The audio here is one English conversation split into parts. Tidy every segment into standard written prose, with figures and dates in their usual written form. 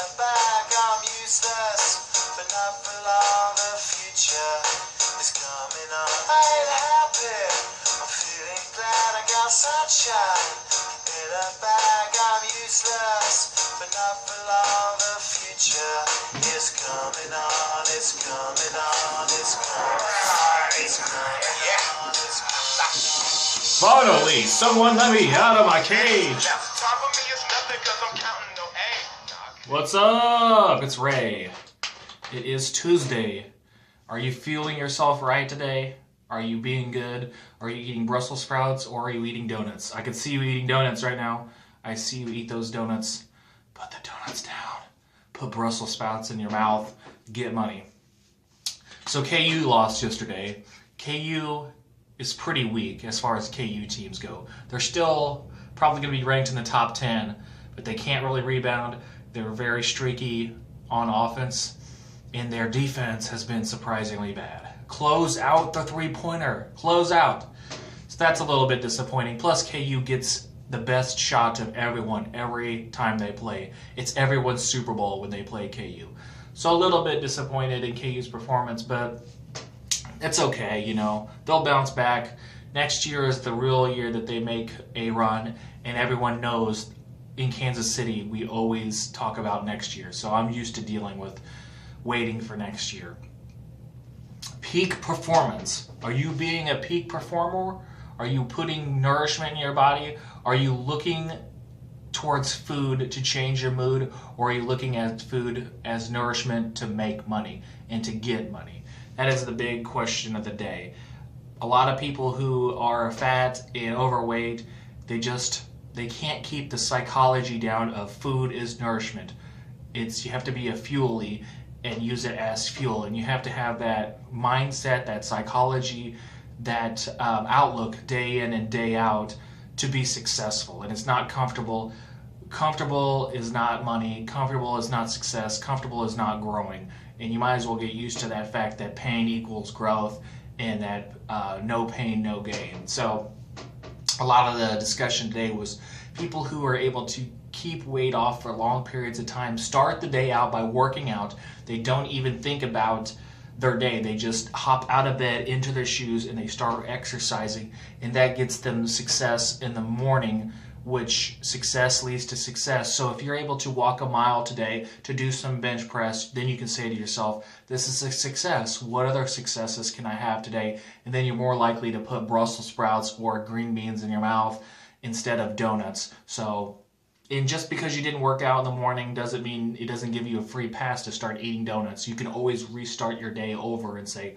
a bag, I'm useless, but not for long. The future is coming on. I ain't happy, I'm feeling glad I got sunshine. In a bag, I'm useless, but not for long. The future is coming on, it's coming on, it's coming on, it's coming on, it's coming on. Finally, someone let me out of my cage. What's up? It's Ray. It is Tuesday. Are you feeling yourself right today? Are you being good? Are you eating Brussels sprouts or are you eating donuts? I can see you eating donuts right now. I see you eat those donuts. Put the donuts down. Put Brussels sprouts in your mouth. Get money. So KU lost yesterday. KU is pretty weak as far as KU teams go. They're still probably going to be ranked in the top 10, but they can't really rebound. They're very streaky on offense, and their defense has been surprisingly bad. Close out the three-pointer. Close out. So that's a little bit disappointing. Plus, KU gets the best shot of everyone every time they play. It's everyone's Super Bowl when they play KU. So a little bit disappointed in KU's performance, but it's okay, you know. They'll bounce back. Next year is the real year that they make a run, and everyone knows in Kansas City we always talk about next year. So I'm used to dealing with waiting for next year. Peak performance. Are you being a peak performer? Are you putting nourishment in your body? Are you looking towards food to change your mood? Or are you looking at food as nourishment to make money and to get money? That is the big question of the day. A lot of people who are fat and overweight, they can't keep the psychology down of food is nourishment. You have to be a fuelie and use it as fuel, and you have to have that mindset, that psychology, that outlook day in and day out to be successful. And it's not comfortable. Comfortable is not money. Comfortable is not success. Comfortable is not growing. And you might as well get used to that fact that pain equals growth, and that no pain, no gain. So a lot of the discussion today was people who are able to keep weight off for long periods of time, start the day out by working out. They don't even think about their day. They just hop out of bed, into their shoes, and they start exercising. And that gets them success in the morning, which success leads to success. So if you're able to walk a mile today to do some bench press, then you can say to yourself, this is a success. What other successes can I have today? And then you're more likely to put Brussels sprouts or green beans in your mouth instead of donuts. And just because you didn't work out in the morning doesn't mean it doesn't give you a free pass to start eating donuts. You can always restart your day over and say,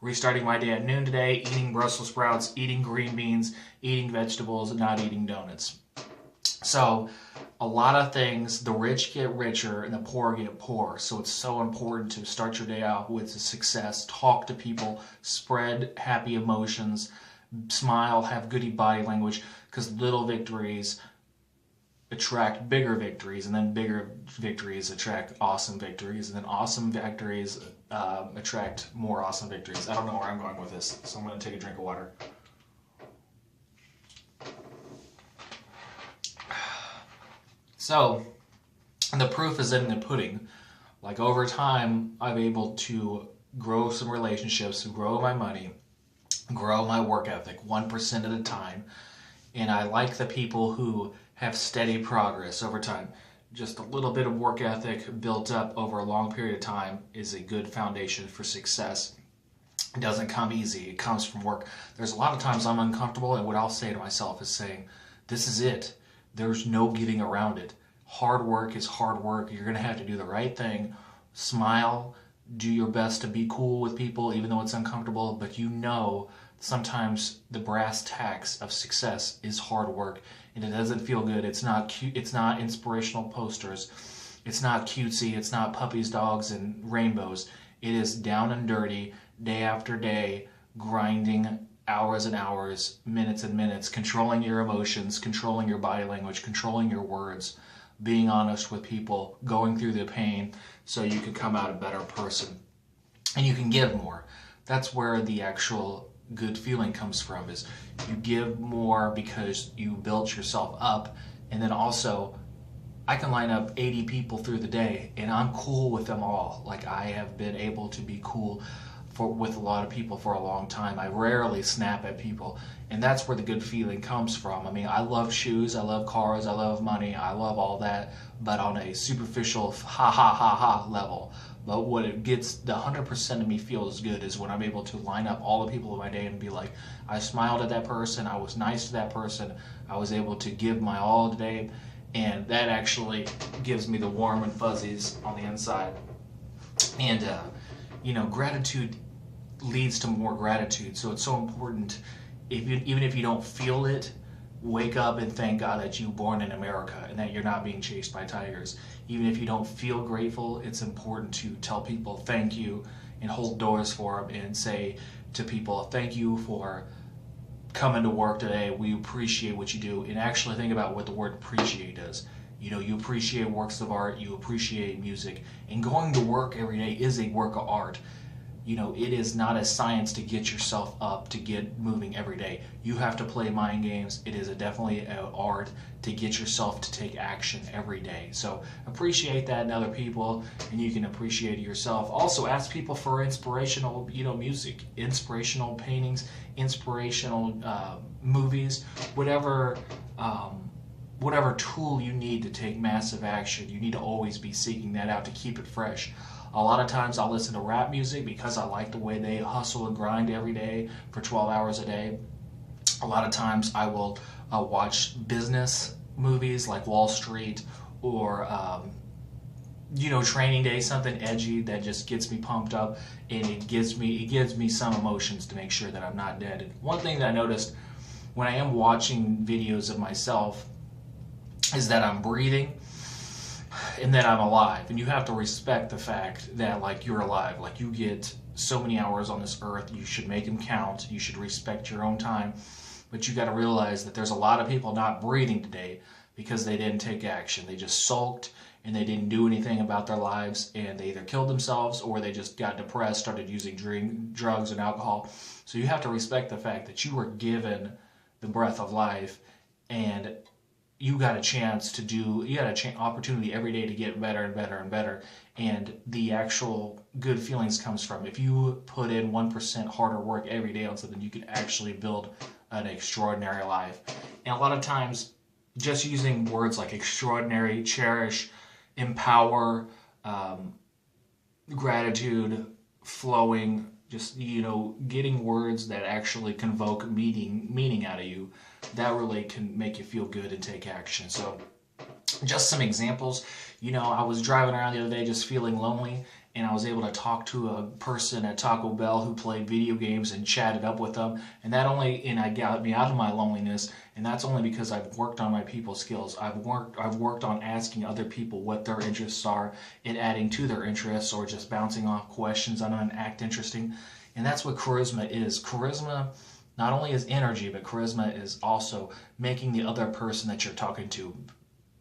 restarting my day at noon today, eating Brussels sprouts, eating green beans, eating vegetables, and not eating donuts. So a lot of things, the rich get richer and the poor get poorer. So it's so important to start your day out with success, talk to people, spread happy emotions, smile, have goody body language, because little victories attract bigger victories, and then bigger victories attract awesome victories, and then awesome victories attract more awesome victories. I don't know where I'm going with this, so I'm going to take a drink of water. So, the proof is in the pudding. Like, over time, I'm able to grow some relationships, grow my money, grow my work ethic 1% at a time. And I like the people who have steady progress over time. Just a little bit of work ethic built up over a long period of time is a good foundation for success. It doesn't come easy. It comes from work. There's a lot of times I'm uncomfortable, and what I'll say to myself is saying, this is it. There's no getting around it. Hard work is hard work. You're going to have to do the right thing. Smile. Do your best to be cool with people, even though it's uncomfortable. But you know, sometimes the brass tacks of success is hard work, and it doesn't feel good. It's not cute. It's not inspirational posters. It's not cutesy. It's not puppies, dogs, and rainbows. It is down and dirty, day after day, grinding hours and hours, minutes and minutes, controlling your emotions, controlling your body language, controlling your words, being honest with people, going through the pain so you can come out a better person. And you can give more. That's where the actual good feeling comes from, is you give more because you built yourself up, and then also I can line up 80 people through the day and I'm cool with them all. Like, I have been able to be cool with a lot of people for a long time. I rarely snap at people, and that's where the good feeling comes from. I mean, I love shoes, I love cars, I love money, I love all that, but on a superficial ha ha ha ha level. But what it gets, the 100% of me feels good is when I'm able to line up all the people of my day and be like, I smiled at that person, I was nice to that person, I was able to give my all today, and that actually gives me the warm and fuzzies on the inside. And gratitude leads to more gratitude. So it's so important, even if you don't feel it, wake up and thank God that you were born in America and that you're not being chased by tigers. Even if you don't feel grateful, it's important to tell people thank you and hold doors for them and say to people, thank you for coming to work today. We appreciate what you do. And actually think about what the word appreciate is. You appreciate works of art, you appreciate music, and going to work every day is a work of art. It is not a science to get yourself up, to get moving every day. You have to play mind games. It is definitely an art to get yourself to take action every day. So appreciate that in other people, and you can appreciate it yourself. Also ask people for inspirational, music, inspirational paintings, inspirational movies, whatever tool you need to take massive action. You need to always be seeking that out to keep it fresh. A lot of times I'll listen to rap music because I like the way they hustle and grind every day for 12 hours a day. A lot of times I will watch business movies like Wall Street or Training Day, something edgy that just gets me pumped up, and it gives me some emotions to make sure that I'm not dead. And one thing that I noticed when I am watching videos of myself is that I'm breathing and that I'm alive. And you have to respect the fact that, like, you're alive. Like, you get so many hours on this earth, you should make them count. You should respect your own time. But you got to realize that there's a lot of people not breathing today because they didn't take action. They just sulked and they didn't do anything about their lives, and they either killed themselves or they just got depressed, started using drugs and alcohol. So you have to respect the fact that you were given the breath of life, and you got an opportunity every day to get better and better and better. And the actual good feelings comes from, if you put in 1% harder work every day on something, you can actually build an extraordinary life. And a lot of times, just using words like extraordinary, cherish, empower, gratitude, flowing, just, getting words that actually convoke meaning out of you, that really can make you feel good and take action. So just some examples. I was driving around the other day just feeling lonely, and I was able to talk to a person at Taco Bell who played video games and chatted up with them, and I got me out of my loneliness. And that's only because I've worked on my people skills. I've worked on asking other people what their interests are and adding to their interests, or just bouncing off questions on them and act interesting. And that's what charisma is. Charisma not only is energy, but charisma is also making the other person that you're talking to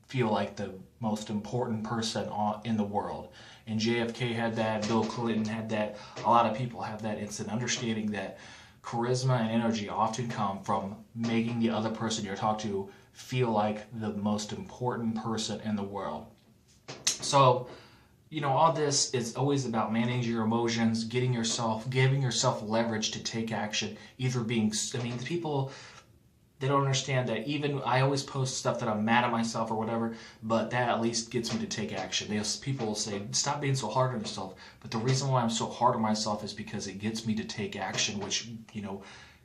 feel like the most important person in the world. And JFK had that, Bill Clinton had that, a lot of people have that. It's an understanding that charisma and energy often come from making the other person you're talking to feel like the most important person in the world. So, all this is always about managing your emotions, giving yourself leverage to take action. People, they don't understand that. Even I always post stuff that I'm mad at myself or whatever, but that at least gets me to take action. People will say, stop being so hard on yourself. But the reason why I'm so hard on myself is because it gets me to take action, which,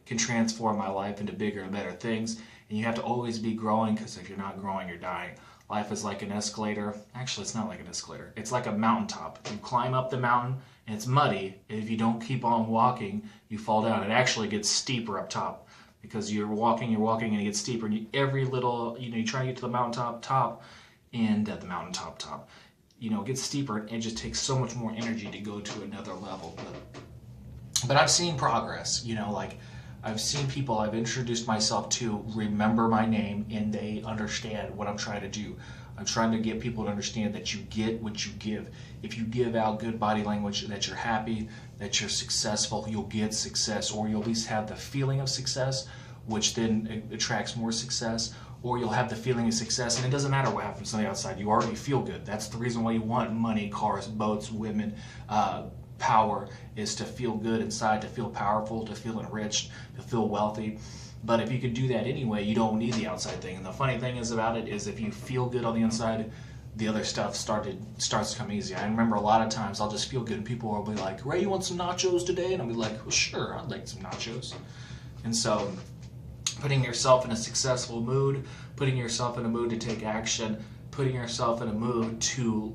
can transform my life into bigger and better things. And you have to always be growing, because if you're not growing, you're dying. Life is like an escalator. Actually, it's not like an escalator. It's like a mountaintop. You climb up the mountain, and it's muddy. And if you don't keep on walking, you fall down. It actually gets steeper up top, because you're walking, and it gets steeper. And every little, you try to get to the mountaintop top, and the mountaintop top, it gets steeper, and it just takes so much more energy to go to another level. But I've seen progress, I've seen people I've introduced myself to remember my name, and they understand what I'm trying to do. I'm trying to get people to understand that you get what you give. If you give out good body language, that you're happy, that you're successful, you'll get success, or you'll at least have the feeling of success, which then attracts more success. or you'll have the feeling of success, and it doesn't matter what happens on the outside. You already feel good. That's the reason why you want money, cars, boats, women, power, is to feel good inside, to feel powerful, to feel enriched, to feel wealthy. But if you could do that anyway, you don't need the outside thing. And the funny thing is about it is if you feel good on the inside, the other stuff starts to come easy. I remember a lot of times I'll just feel good and people will be like, Ray, you want some nachos today? And I'll be like, well, sure, I'd like some nachos. And so putting yourself in a successful mood, putting yourself in a mood to take action, putting yourself in a mood to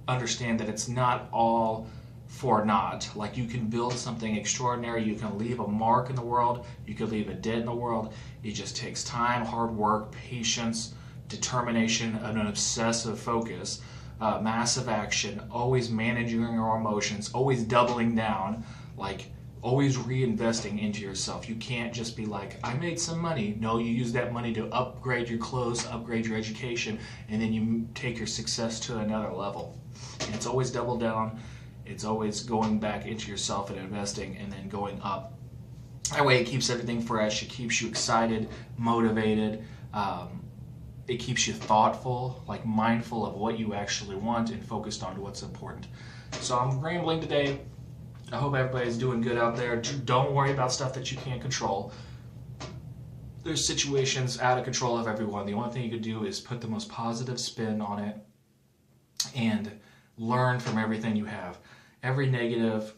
understand that it's not all for naught. Like, you can build something extraordinary, you can leave a mark in the world, you can leave a dent in the world. It just takes time, hard work, patience, determination, and an obsessive focus, massive action, always managing your emotions, always doubling down, like always reinvesting into yourself. You can't just be like, I made some money. No, you use that money to upgrade your clothes, upgrade your education, and then you take your success to another level. And it's always double down. It's always going back into yourself and investing and then going up. That way it keeps everything fresh. It keeps you excited, motivated. It keeps you thoughtful, like mindful of what you actually want and focused on what's important. So I'm rambling today. I hope everybody's doing good out there. Don't worry about stuff that you can't control. There's situations out of control of everyone. The only thing you can do is put the most positive spin on it and learn from everything you have. Every negative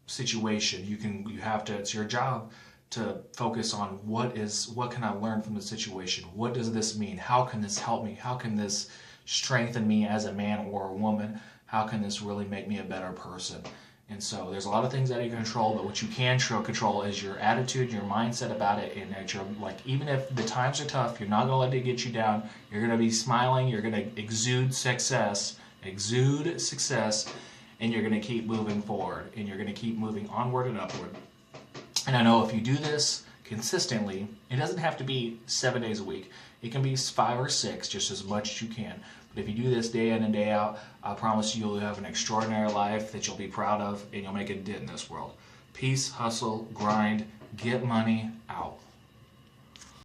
situation, it's your job to focus on what can I learn from the situation? What does this mean? How can this help me? How can this strengthen me as a man or a woman? How can this really make me a better person? And so there's a lot of things out of your control, but what you can control is your attitude, your mindset about it, and that you're like, even if the times are tough, you're not going to let it get you down. You're going to be smiling. You're going to exude success, and you're going to keep moving forward, and you're going to keep moving onward and upward. And I know if you do this consistently, it doesn't have to be 7 days a week. It can be 5 or 6, just as much as you can. But if you do this day in and day out, I promise you'll have an extraordinary life that you'll be proud of, and you'll make a dent in this world. Peace, hustle, grind, get money, out.